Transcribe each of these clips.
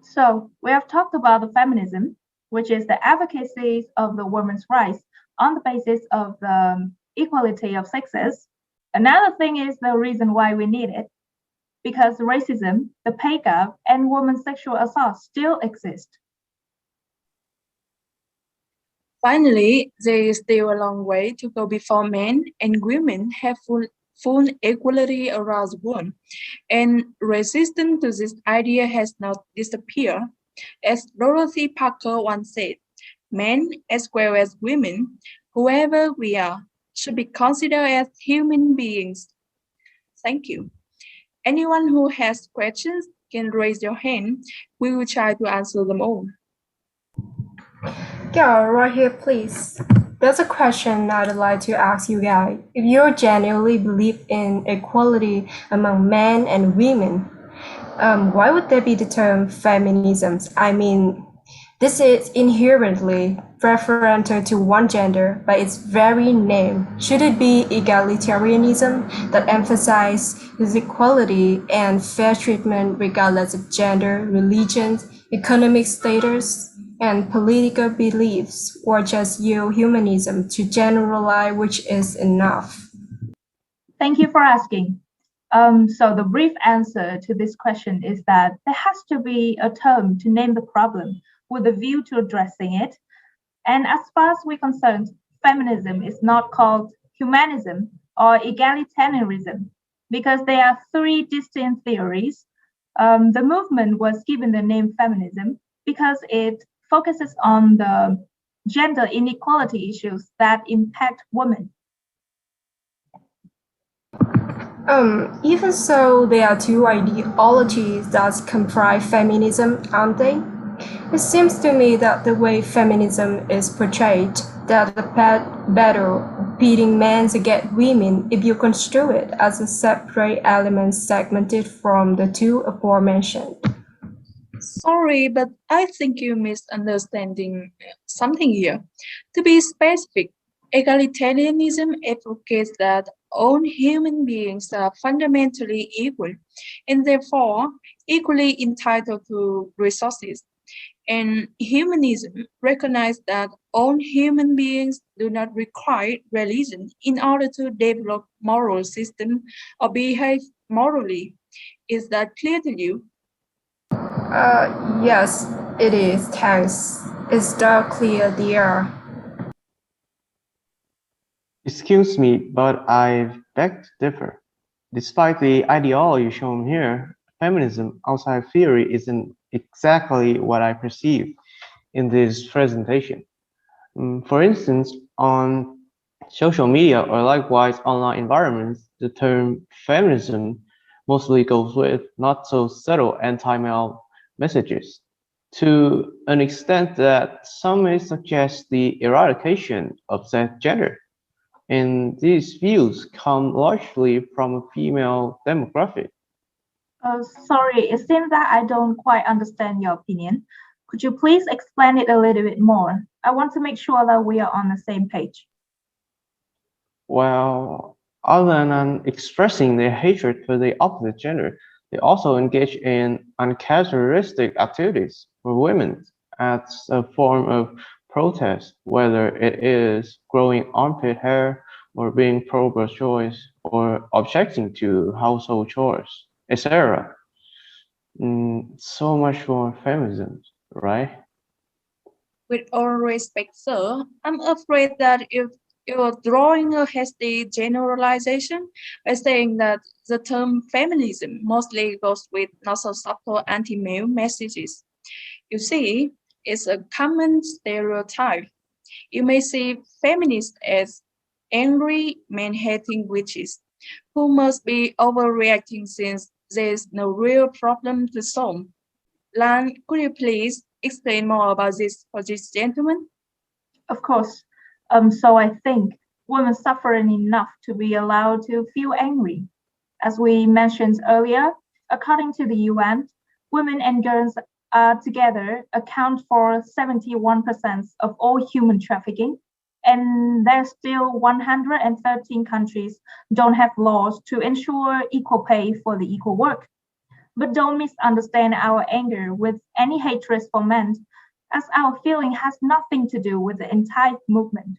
So we have talked about the feminism, which is the advocacy of the women's rights on the basis of the equality of sexes. Another thing is the reason why we need it, because racism, the pay gap, and women's sexual assault still exist. Finally, there is still a long way to go before men and women have full equality around the world, and resistance to this idea has not disappeared. As Dorothy Parker once said, men as well as women, whoever we are, should be considered as human beings. Thank you. Anyone who has questions can raise your hand. We will try to answer them all. Yeah, right here, please. There's a question I'd like to ask you guys. If you genuinely believe in equality among men and women, why would there be the term feminism? I mean, this is inherently preferential to one gender by its very name. Should it be egalitarianism that emphasizes equality and fair treatment regardless of gender, religion, economic status, and political beliefs, or just humanism to generalize which is enough? Thank you for asking. So the brief answer to this question is that there has to be a term to name the problem with a view to addressing it. And as far as we're concerned, feminism is not called humanism or egalitarianism because there are three distinct theories. The movement was given the name feminism because it focuses on the gender inequality issues that impact women. Even so, there are two ideologies that comprise feminism, aren't they? It seems to me that the way feminism is portrayed, that the battle pitting men against women, if you construe it as a separate element segmented from the two aforementioned. Sorry, but I think you're misunderstanding something here. To be specific, egalitarianism advocates that all human beings are fundamentally equal and therefore equally entitled to resources. And humanism recognizes that all human beings do not require religion in order to develop moral system or behave morally. Is that clear to you? Yes, it is, thanks. It's dark clear there. Excuse me, but I beg to differ. Despite the ideology shown here, feminism outside theory isn't exactly what I perceive in this presentation. For instance, on social media or likewise online environments, the term feminism mostly goes with not so subtle anti-male messages, to an extent that some may suggest the eradication of that gender. And these views come largely from a female demographic. Sorry, it seems that I don't quite understand your opinion. Could you please explain it a little bit more? I want to make sure that we are on the same page. Well, other than expressing their hatred for the opposite gender, they also engage in uncharacteristic activities for women as a form of protest, whether it is growing armpit hair or being pro-birth choice or objecting to household chores, etc. So much for feminism, right? With all respect, sir, I'm afraid that if you're drawing a hasty generalization by saying that the term feminism mostly goes with not so subtle anti-male messages. You see, it's a common stereotype. You may see feminists as angry, man-hating witches who must be overreacting since there's no real problem to solve. Lan, could you please explain more about this for this gentleman? Of course. So I think women suffering enough to be allowed to feel angry. As we mentioned earlier, according to the UN, women and girls together account for 71% of all human trafficking, and there's still 113 countries don't have laws to ensure equal pay for the equal work. But don't misunderstand our anger with any hatred for men, as our feeling has nothing to do with the entire movement.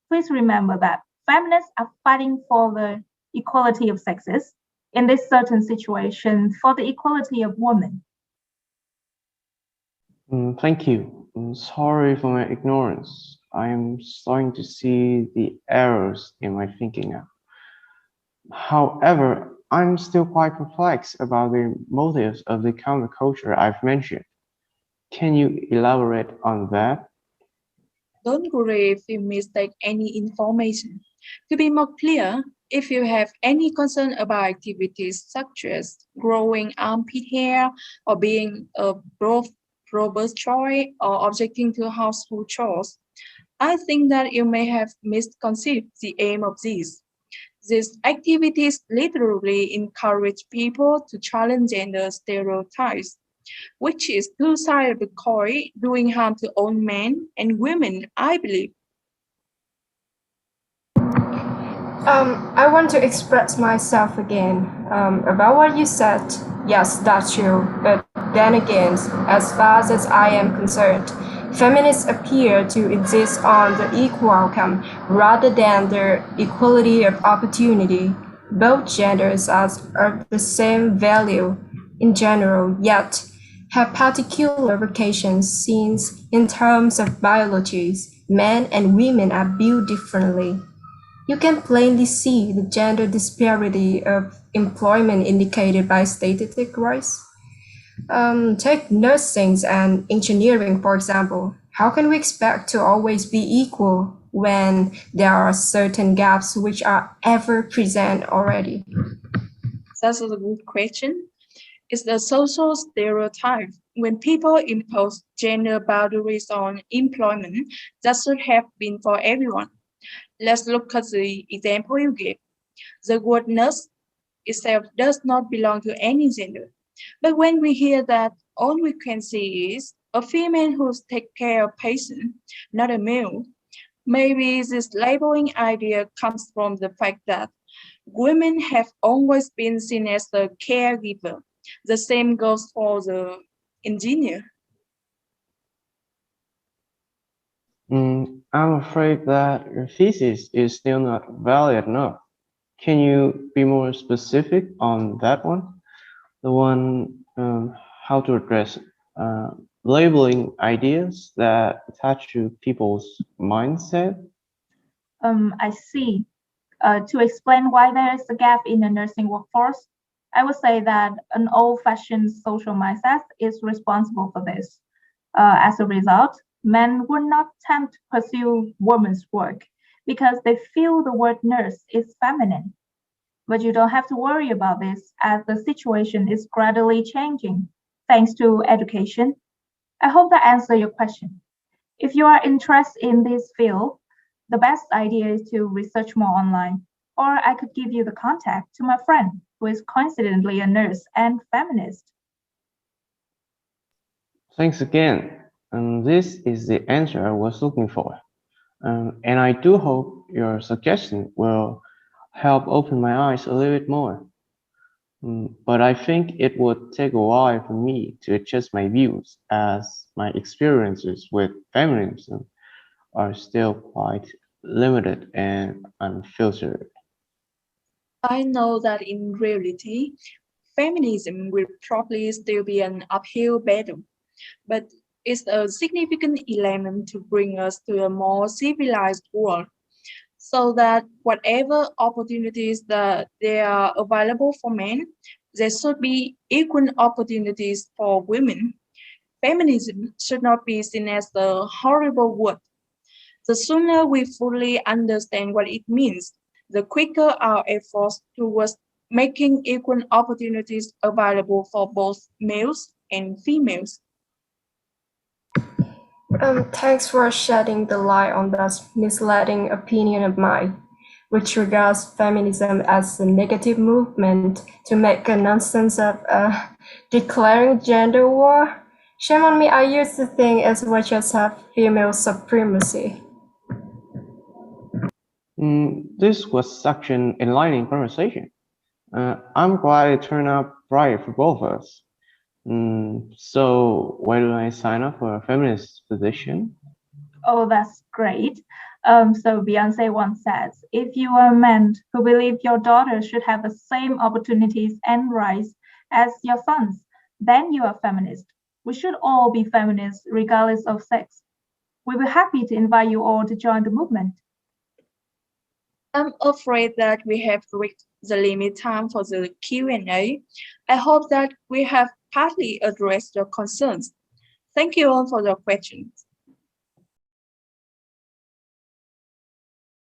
Please remember that feminists are fighting for the equality of sexes, in this certain situation, for the equality of women. Thank you. Sorry for my ignorance. I am starting to see the errors in my thinking now. However, I'm still quite perplexed about the motives of the counterculture I've mentioned. Can you elaborate on that? Don't worry if you mistake any information. To be more clear, if you have any concern about activities such as growing armpit hair or being a robust choice or objecting to household chores, I think that you may have misconceived the aim of these. These activities literally encourage people to challenge gender stereotypes, which is two sides of the coin, doing harm to all men and women, I believe. I want to express myself again about what you said. Yes, that's true. But then again, as far as I am concerned, feminists appear to exist on the equal outcome rather than the equality of opportunity. Both genders are of the same value in general, yet have particular vocations since in terms of biologies, men and women are built differently. You can plainly see the gender disparity of employment indicated by statistic rise. Take nursing and engineering, for example. How can we expect to always be equal when there are certain gaps which are ever present already? That's a good question. It's the social stereotype. When people impose gender boundaries on employment, that should have been for everyone. Let's look at the example you gave. The word nurse itself does not belong to any gender. But when we hear that, all we can see is a female who takes care of patients, not a male. Maybe this labeling idea comes from the fact that women have always been seen as the caregiver. The same goes for the engineer. I'm afraid that your thesis is still not valid enough. Can you be more specific on that one? The one how to address labeling ideas that attach to people's mindset? I see. To explain why there is a gap in the nursing workforce, I would say that an old-fashioned social mindset is responsible for this. As a result, men would not tend to pursue women's work because they feel the word nurse is feminine. But you don't have to worry about this as the situation is gradually changing thanks to education. I hope that answers your question. If you are interested in this field, the best idea is to research more online, or I could give you the contact to my friend who is coincidentally a nurse and feminist. Thanks again. This is the answer I was looking for. And I do hope your suggestion will help open my eyes a little bit more. But I think it would take a while for me to adjust my views as my experiences with feminism are still quite limited and unfiltered. I know that in reality, feminism will probably still be an uphill battle, but it's a significant element to bring us to a more civilized world so that whatever opportunities that there are available for men, there should be equal opportunities for women. Feminism should not be seen as a horrible word. The sooner we fully understand what it means, the quicker our efforts towards making equal opportunities available for both males and females. Thanks for shedding the light on this misleading opinion of mine, which regards feminism as a negative movement to make a nonsense of declaring gender war. Shame on me, I used to think it was just have female supremacy. This was such an enlightening conversation. I'm glad it turned out bright for both of us. So why do I sign up for a feminist position? Oh, that's great. So Beyonce once says, if you are a man who believe your daughter should have the same opportunities and rights as your sons, then you are feminist. We should all be feminists regardless of sex. We will be happy to invite you all to join the movement. I'm afraid that we have reached the limit time for the Q&A. I hope that we have partly addressed your concerns. Thank you all for your questions.